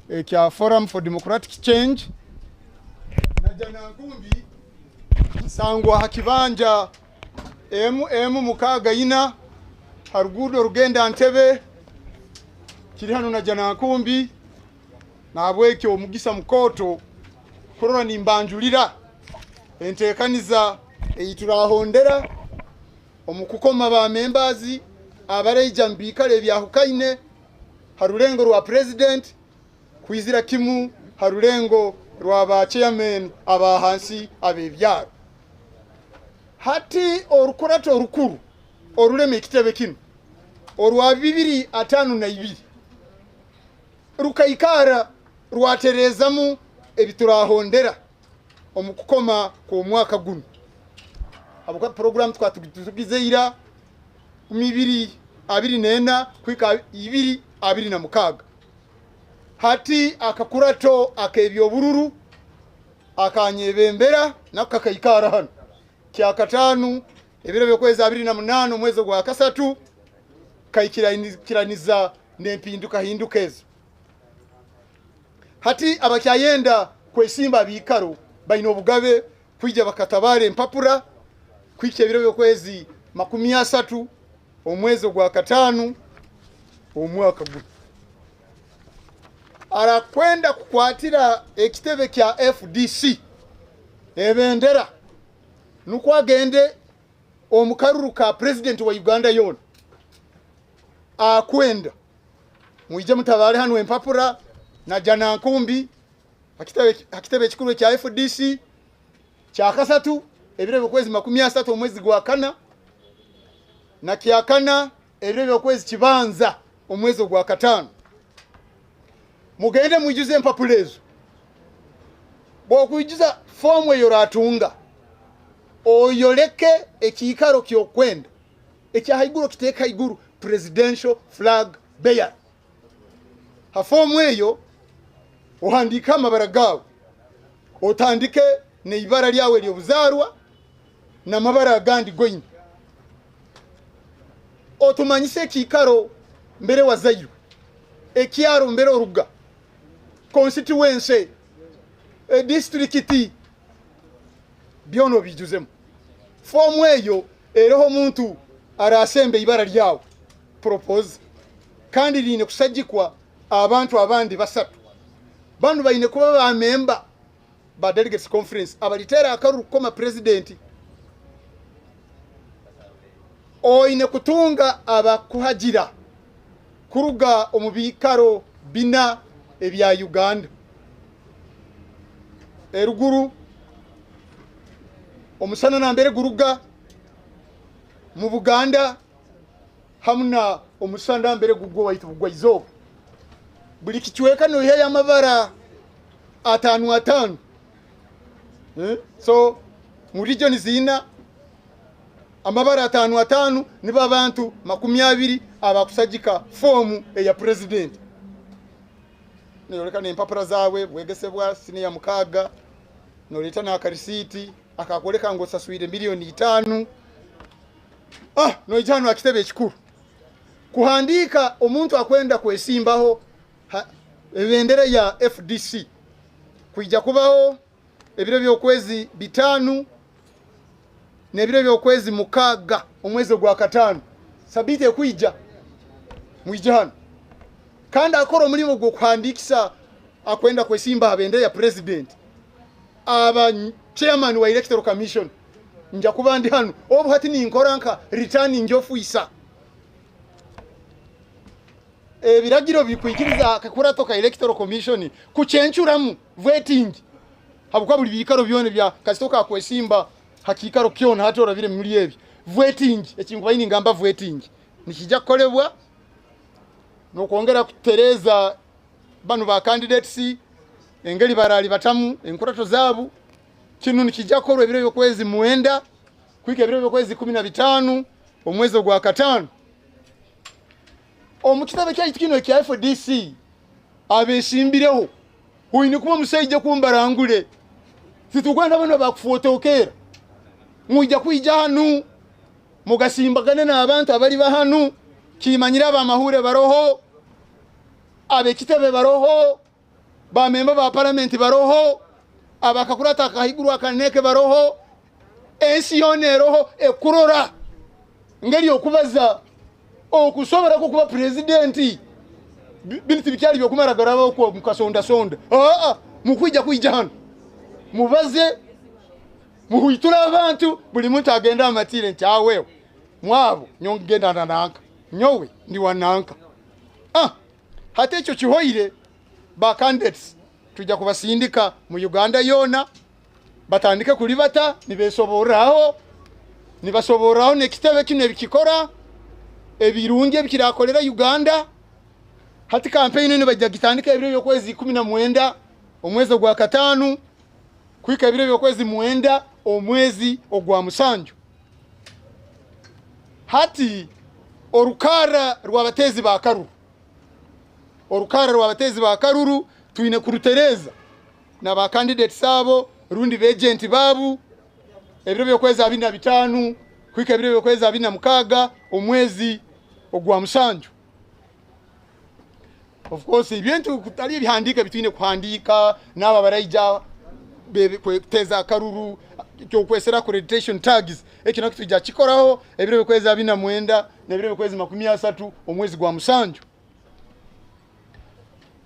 ekya Forum for Democratic Change Najjanakumbi sangwa hakibanja emu mukaga ina harugudo rugenda Ntebe kiri hano Najjanakumbi nabweke omugisa mukoto kurora nimbanjulira entekaniza eyiturahondera omukukoma ba members abareija mbikale byahukaine harulengo rwa president kwizira kimu harulengo rwa ba chairman aba hansi abebyaro hati orukurato rukuru oruleme kitebe kinu orwa 252 rukaikara rwaterezamu ebiturahondera omukukoma ku mwaka guno abuka program twatugizeira 2024 kwika 2026 hati akakurato akebyo bururu akanyebembera nakakaikara hano kya katanu ebiro byokweza 28 mwezi gwa kasatu kaikiraniza nempinduka hindukezo hati abakyayenda kwesimba bikaro baino obugabe kwija bakatabale empapura kwike ebiro byokwezi 30 omwezi gwa katanu omwaka guno arakwenda kukwatira ekitebe kya FDC ebendera nukwagende omukaruru ka president wa Uganda yona akwenda muije mutabale hano empapura Najjanakumbi hakitebe ekikuru kya FDC kya kasatu ebiro byokwezi 30 omwezi gwa kana na kya kana ebiro byokwezi kibanza omwezi gwa katano mugende muijuze empapulezo bwokuijuza form eyo ratunga oyoleke ekikaro kyokwenda ekya haiguru kiteka haiguru presidential flag bearer ha form eyo ohandika amabara gawe otandike ne ibara lyawe lyobuzarwa na mabara agandi goyine otumanyise ekikaro mbere wazayirwe ekyaro mbere oruga constituency district byono bijuzemu form eyo eroho muntu arasembe ibara lyawe propose kandi line kusajikwa abantu abandi basatu bandu bayine kuba ba member ba delegates conference abalitera akaru koma president oine kutunga abakuhagira kuruga omubikaro bina ebya Uganda eruguru omusana na mbere guruga mu Buganda hamuna omusanda mbere gugwo waitu bugwaizo buli kichweka no ya mabara atanu so mu region zina amabara atanu nibo abantu 20 abakusajika formu ya president noleka n'empapura zawe bwegesebwa senior mukaga noleta na karisiti akakoleka ngo saswire milioni 5 no ijano akitebe ekikuru kuhandika omuntu akwenda kwesimbaho ebendera ya FDC kuija kubaho ebiro byokwezi 5 nebiro byokwezi mukaga omwezi gwa 5 sabite kuija mwijana kandi akora omulimo gwo kuhandikisa akwenda kwesimba abendera ya president aba chairman wa Electoral Commission nja kuba ndi hano obu hati ni nkoranka returning officer biragiro bikwikiriza kakurato ka Electoral Commission kuchenchuramu voting habuka buli bikaro byone bya kasitoka kwesimba hakikaro kyona hatora bire muri ebi voting ekingu bayini ngamba voting nikijja kolebwa no kuongera kutereza banu ba candidates engeli barali batamu enkurato zabu kinu nikijja kolwa ebiro byokwezi muenda kwike ebiro byokwezi 15 omwezi gwa 5 omukitabe kya itikino kya FDC abeshimbireho uyini kuba musaije kumbarangule situgwanda bano bakufotokera mujja kuija hanu mugasimbagane n'abantu abali bahanu kimanyira bamahure baroho abekitebe baroho bamemba ba parliament baroho abakakurata kahiguru akaneke baroho ensi yone roho ekurora ngeri okubaza okusobora ko kuba president bintu bikyali byokumara garaba ko mukasonda sonda mukwija kuija hano mubaze muhitula abantu buli muntu agenda amatire ntawe mwabo nyongenda nananka nyowe ndi wananka hate echo kihoire ba candidates tujja kubasindika mu Uganda yona batandike kuli bata nibesoboraho nekitebe kine bikikora ebirunge bikirakolera Uganda hati campaign ne bajja gitandika ebiro byokwezi 19 omwezi gwa 5 kwika ebiro byokwezi 9 omwezi ogwa musanju hati orukara rwabatezi ba karuru tuine kurutereza na ba candidates sabo rundi agent babu ebiro byokwezi 25 kwika ebiro byokwezi 26 omwezi ogwa musanju. Of course ibintu kutali bihandika bitwine kuhandika naba baraija bebe kweteza karuru cyo kwesera accreditation tags ekino kitujja chikoraho ebiro byokwezi 29 nebiro byokwezi 30 omwezi gwa musanju.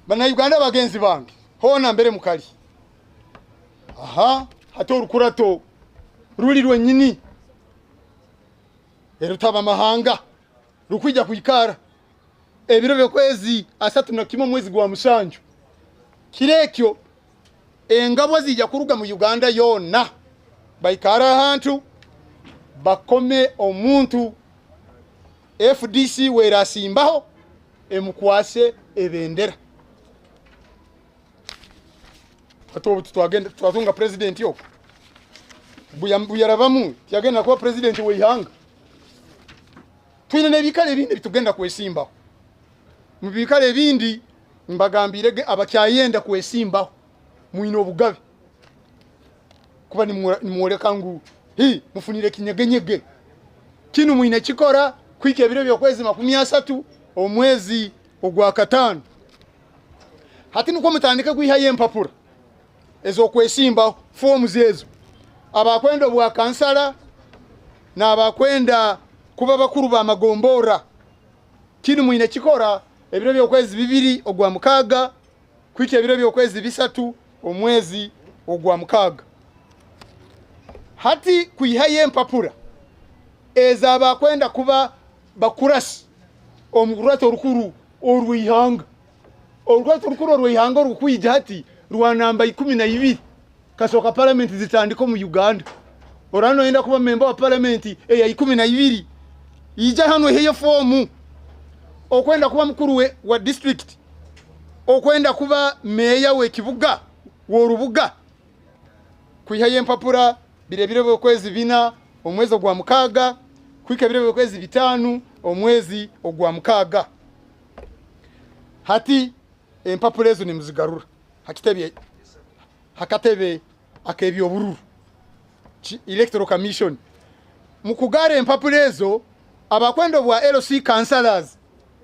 Bana Uganda bagenzi bange hona mbere mukali hato rukurato ruli rwenyini erutaba mahanga rukwija kuikara ebiro byokwezi 31 mwezi gwa musanju kirekyo engabo zijja kuruga mu Uganda yona baikara hantu bakome omuntu FDC werasimbaho emukwase ebendera ato tutagenda twatunga president yo buyarabamu yagenda kuba president weihanga twine nebikale bindi bitugenda kwesimbaho mu bikale bindi mbagambire abakyayenda kwesimbaho muino bugabe kuba nimwoleka ngu mufunire kinyegenyege kinu muine chikora kwike ebiro byokwezi 30 omwezi ogwa 5 hati nuko mutandika kwihaye empapura ezo kwesimba forms ezo abakwenda bwa kansala na abakwenda kuba bakuru ba magombora kinu muine chikora ebiro byokwezi 2 ogwa mukaga kwike ebiro byokwezi 3 omwezi ogwa mukaga hati kwihaye empapura eza abakwenda kuba bakurasi omugurato rukuru orwihanga orugwato rukuru orwihanga rukwija hati rwa namba 12 kasoka parliament zitandiko mu Uganda orano enda kuba member wa parliament ya 12 ija hano heyo fomu okwenda kuba mukuru wa district okwenda kuba meya we kibuga worubuga kwihaye empapura birebire bw'okwezi 4 omwezi ogwa mukaga kwika birebire bw'okwezi 5 omwezi ogwa mukaga hati empapura ezo nimuzigarura hakatebe akebyo obururu Electoral Commission mukugara empapura ezo abakwendo bwa LC councillors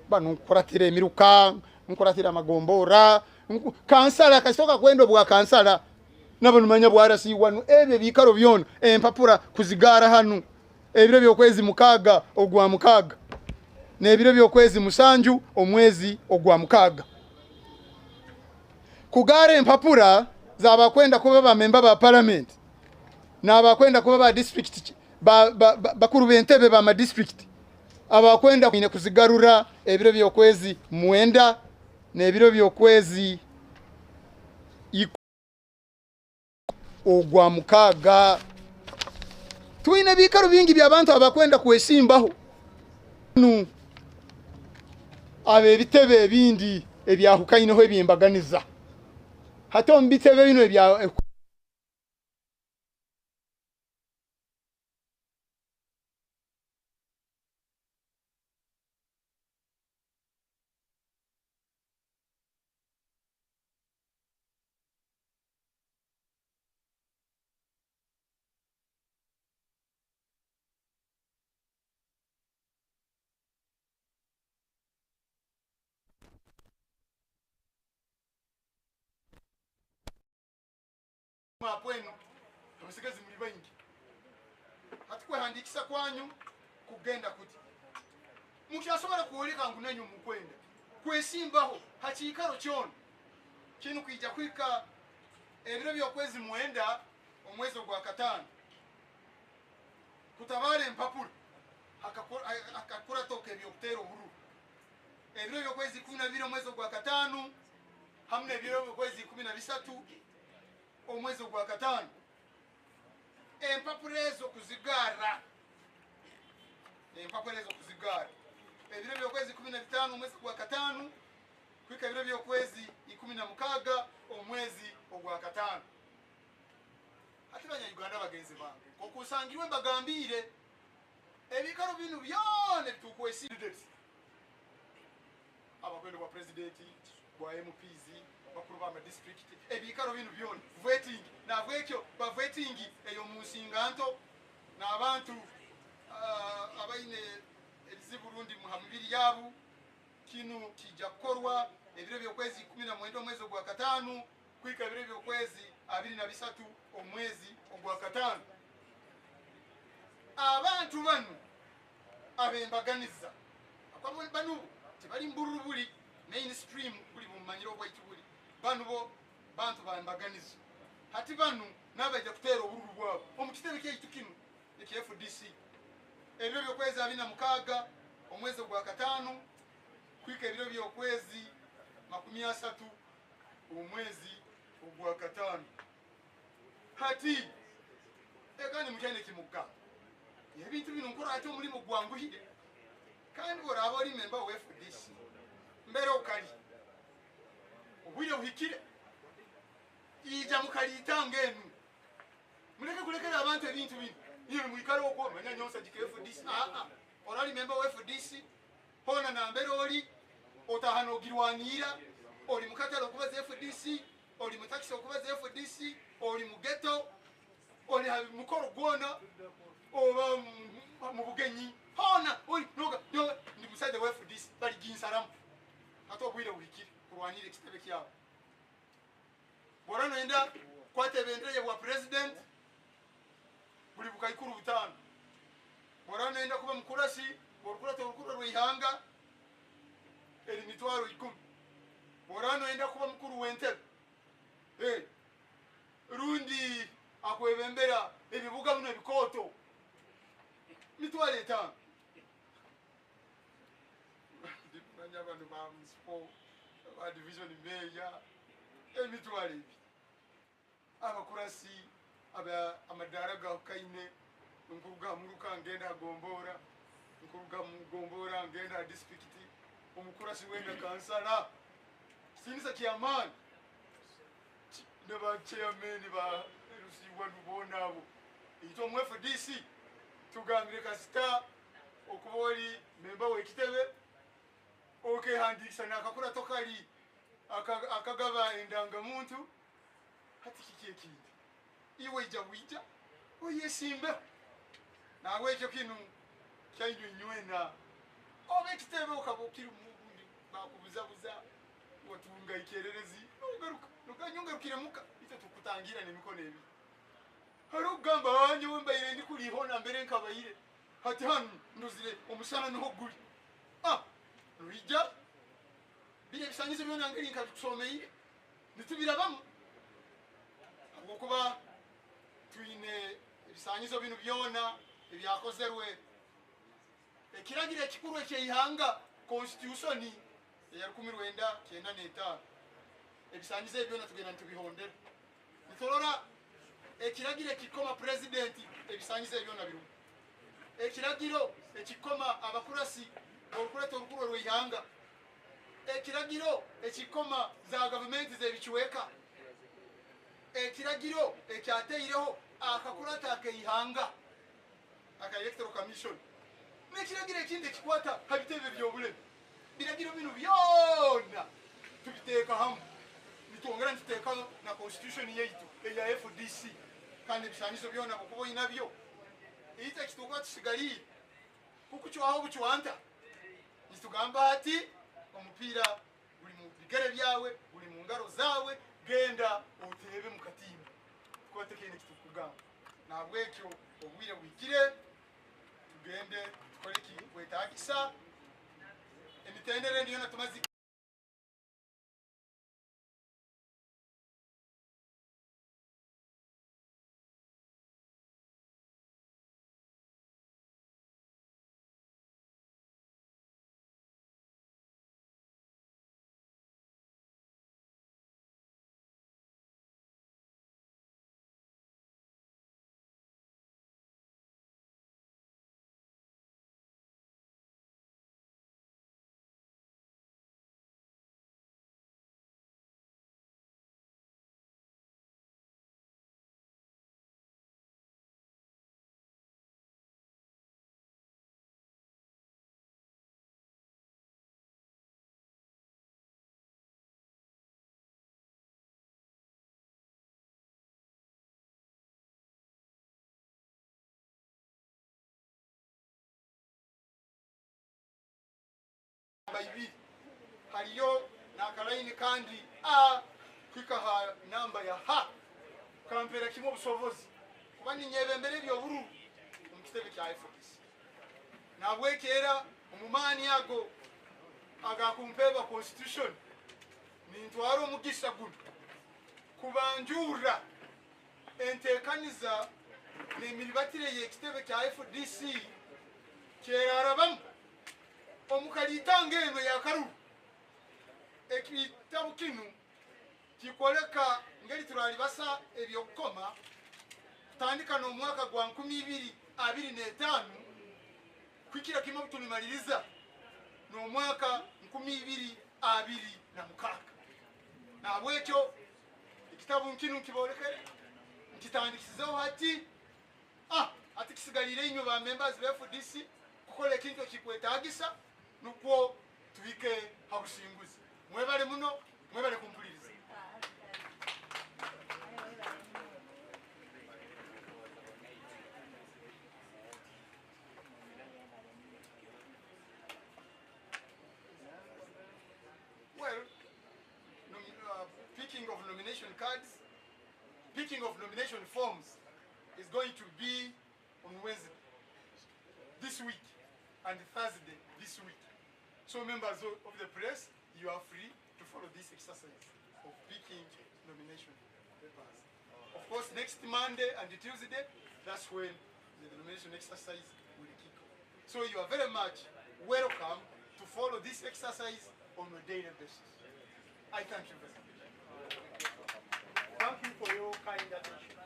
bano kuratira emiruka nkuratira magombora kansala kasoka kwendo bwa kansala nabano manya bwa RC wanu ebyo bikaro byona empapura kuzigara hanu ebiro byokwezi mukaga ogwa mukaga nebiro byokwezi musanju omwezi ogwa mukaga kugara empapura zabakwenda kuba ba member ba parliament nabakwenda kuba ba district bakuru bentebe ba ma district abakwenda kwine kuzigarura ebiro byokwezi 9 nebiro byokwezi ogwa mukaga tuine bikaro bingi byabantu abakwenda kwesimbaho abe bitebe bindi ebyahukayineho ebyembaganiza hato mbitebe bino ebya mapwenu abasigezi muri bangi hatukwe handikisa kwanyu kugenda kuti mukyashobora kuoleka ngunenyo mukwenda kwesimbaho hakikaro kyono kinu kwija kwika ebiro byokwezi 9 omwezi ogwa 5 kutabale empapula akakura toke byokutero buru ebiro byokwezi 12 omwezi ogwa 5 hamne ebiro byokwezi 13 omwezi ogwa 5 empapula ezo kuzigara ebiro byokwezi 15 omwezi ogwa 5 kwika ebiro byokwezi 16 omwezi ogwa 5 atibanya Uganda bagenzi bange kokusangirwe mbagambire ebikaro binu byone tukwesi abakwendo kwa president kwa MPs bakuru ba district ebikaro binu byone voting na bwekyo ba voting eyo musinganto na abantu abaine eziburundi muhamubiri yabu kinu kijakorwa ebiro byokwezi 11 omwezi ogwa 5 kwika ebiro byokwezi 23 omwezi ogwa 5 abantu banu abembaganiza akwabone banu tibali mbururu buli mainstream buli bumanyiro bw'ekibuli banu bo bantu bambaganiza hati banu nabaje kutera obururu bwabo omukitebe ky'itukinu eki FDC ebiro byokwezi 26 omwezi ogwa 5 kwika ebiro byokwezi 30 omwezi ogwa 5 hati ekani mukene kimuka ebintu bino nkora ate omulimo gwanguhire kandi oraba oli member wa FDC mbere okali obwire buhikire ija mukalita ngenu muleke kulekera abantu ebintu bino niyo mwikalo okwo manya nyonsa jike FDC orali member wa FDC hona na mbere oli otahanogirwanira oli mukatalo kubaza FDC oli mutaxi okubaza FDC oli mugeto oli mukoro gwona oba mu bugenyi hona oli noga ndi musade wa FDC bali ginsaramu hato bwire buhikire kurwanira ekitebe kyabo borano enda kwatebendeye bwa president buli bukaikuru butano borano enda kuba mukurasi borukura rwihanga eri mitwaro 10 borano enda kuba mukuru wentebe rundi akwebembera ebibuga bino ebikoto mitwaro 5 nanya abantu ba muspo ba division meya emitwaro ibi abakurasi aba amadaraga kaine nkuruga muruka ngenda gombora nkuruga mugombora ngenda district omukura siwenda kansala sinisa chairman ne ba chairman ba rusiwa nubona abo ito mu FDC tugambire kasita okuboli member wekitebe okay handikisa nakakura tokali akagaba endanga muntu hati kiki iwe jawija oyesimba nawe ekyo kinu kyanyu nywena obekitebe okabukira mugundi bakubuzabuza watunga ikererezi ogaruka nukanyungarukire muka ite tukutangira nemikono ebi harugamba wanje wembayire ndi kulihona mbere nkabayire hati hano nduzire omusana niho guri ruija bile bisanyizo byona ngiri nkakusomeye nitubirabamu kuba tuine bisanyizo binu byona ebyakozerwe ekiragire kikuru ekyihanga constitution ya 1995 ebisanyizo byona tugenda ntubihondera nitorora ekiragire kikoma president ebisanyizo byona biru ekiragiro ekikoma abakurasi okuleta orukuro rwihanga ekiragiro ekikoma za government zebikiweka ekiragiro ekyateireho akakurata akihanga aka Electoral Commission n'ekiragiro ekindi kikwata habitebe byobule biragiro bino byona tubiteeka hamu nitwongera ntiteeka na constitution yaitu eya FDC kandi bisanyizo byona okubo inabyo ita kituka tusigalire kukuchwaho buchwanta nitugamba ati omupira buli mu bigere byawe buli mu ngaro zawe genda otebe mu katimba kote kene kitukugamba nabwo ekyo obwire bwigire tugende tukore ki wetagisa emitendere ndiyo na tumazi bayibi hariyo nakalaini kandi kwika ha namba ya ha kampera kimo busobozi kuba ninyebembere byoburu omukitebe kya FDC nabwekera omumani yago agakumpeba constitution nintwaro omugisa guno kubanjura entekaniza nemiribatire yekitebe kya FDC kyerarabamu omukalita ngeno yakaru ekitabu kinu kikoleka ngeri turali basa ebyokoma tandika no mwaka gwa 2025 kwikira kimo tulimaliriza no mwaka 2026 nabwekyo ekitabu kinu kibolekere kitandikisizaho ati kisigalire inyo ba members ba FDC kukola kintu kikwetagisa nuko tubike habushinguzi mwebale muno mwebale kumpuliriza well picking of nomination cards, picking of nomination forms is going to be on Wednesday this week and Thursday this week. So members of the press, you are free to follow this exercise of picking nomination papers. Of course, next Monday and Tuesday, that's when the nomination exercise will kick off. So you are very much welcome to follow this exercise on a daily basis. I thank you very much. Thank you for your kind attention.